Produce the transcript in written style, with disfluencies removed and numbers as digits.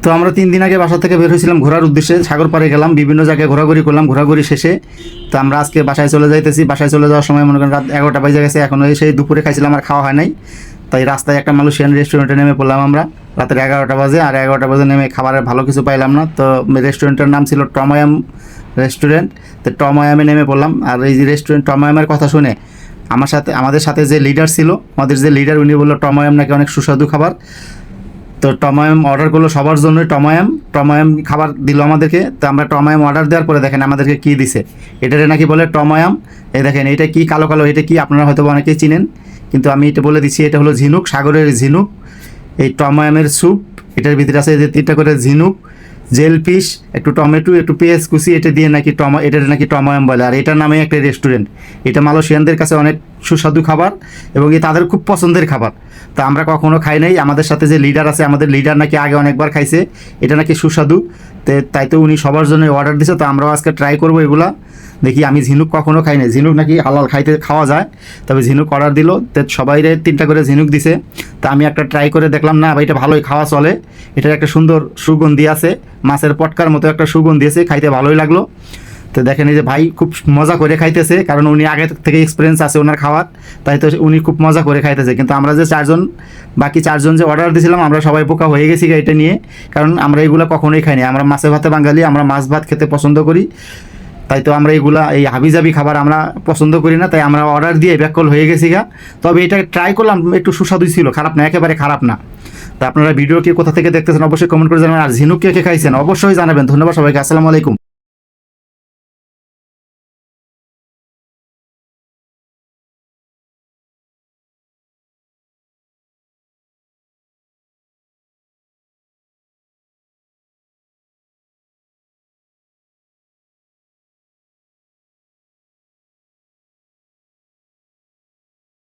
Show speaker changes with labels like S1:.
S1: তো আমরা 3 দিন আগে বাসা থেকে বের হয়েছিলাম ঘোরার উদ্দেশ্যে, সাগর পাড়ে গেলাম, বিভিন্ন জায়গায় ঘোরাঘুরি করলাম। ঘোরাঘুরি শেষে তো আমরা আজকে বাসায় চলে যাইতেছি। বাসায় চলে যাওয়ার সময় মনে করেন রাত 11টা বেজে গেছে, এখনও সেই দুপুরে খাইছিলাম আর খাওয়া হয় নাই। তাই রাস্তায় একটা মালয়েশিয়ান রেস্টুরেন্টে নেমে পড়লাম আমরা রাতের 11টা বাজে। আর 11টা বাজে নেমে খাবারের ভালো কিছু পাইলাম না। তো রেস্টুরেন্টের নাম ছিল টময়াম রেস্টুরেন্ট। তো টময়ামে নেমে পড়লাম। আর এই যে রেস্টুরেন্ট টময়ামের কথা শুনে আমাদের সাথে যে লিডার ছিল, আমাদের যে লিডার, উনি বললো টময়াম নাকি অনেক সুস্বাদু খাবার। তো টময়াম অর্ডার করলো সবার জন্যই। টময়াম খাবার দিল আমাদেরকে। তো আমরা টময়াম অর্ডার দেওয়ার পরে দেখেন আমাদেরকে কী দিছে, এটারে নাকি বলে টময়াম। এই দেখেন এটা কি কালো কালো, এটা কি আপনারা হয়তো অনেকেই চিনেন, কিন্তু আমি এটা বলে দিচ্ছি, এটা হলো ঝিনুক, সাগরের ঝিনুক। এই টময়ামের স্যুপ, এটার ভিতরে আছে যে 3টা করে ঝিনুক, জেল ফিশ, একটু টমেটো, একটু পেঁয়াজ কুচি, এটা দিয়ে নাকি এটা নাকি টময়াম বলে। আর এটার নামে একটা রেস্টুরেন্ট। এটা মালয়েশিয়ানদের কাছে অনেক সুস্বাদু খাবার এবং তাদের খুব পছন্দের খাবার। তা আমরা কখনো খাই নাই। আমাদের সাথে যে লিডার আছে, আমাদের লিডার নাকি আগে অনেকবার খাইছে, এটা নাকি সুস্বাদু। তাই তো উনি সবার জন্য অর্ডার দিছে। তো আমরাও আজকে ট্রাই করবো এগুলা। দেখি, আমি ঝিনুক কখনো খাই নাই। ঝিনুক নাকি হালাল, খাওয়া যায়। তবে ঝিনুক অর্ডার দিল, তো সবাইরে 3টা করে ঝিনুক দিছে। তা আমি একটা ট্রাই করে দেখলাম, না ভাই এটা ভালোই খাওয়া চলে। এটার একটা সুন্দর সুগন্ধি আছে, মাছের পটকার মতো একটা সুগন্ধি আছে, খাইতে ভালোই লাগলো। তো দেখেন এই যে ভাই খুব মজা করে খাইতেছে, কারণ উনি আগে থেকে এক্সপিরিয়েন্স আছে ওনার খাওয়ার, তাই তো উনি খুব মজা করে খাইতেছে। কিন্তু আমরা যে বাকি চারজন যে অর্ডার দিয়েছিলাম, আমরা সবাই বোকা হয়ে গেছি এটা নিয়ে, কারণ আমরা এগুলো কখনোই খাইনি। আমরা মাছে ভাতে বাঙালি, আমরা মাছ ভাত খেতে পছন্দ করি। তাই তো আমরা এই হাবিজাবি খাবার আমরা পছন্দ করি না, তাই আমরা অর্ডার দিয়ে ব্যাককল হয়ে গেছি গা। তবে এটা ট্রাই করলাম, একটু সুস্বাদু ছিল, খারাপ না, একেবারে খারাপ না। তা আপনারা ভিডিও কি কোথা থেকে দেখতেছেন অবশ্যই কমেন্ট করে জানাবেন। আর ঝিনুক কে খাইছেন অবশ্যই জানাবেন। ধন্যবাদ সবাইকে, আসসালামু আলাইকুম।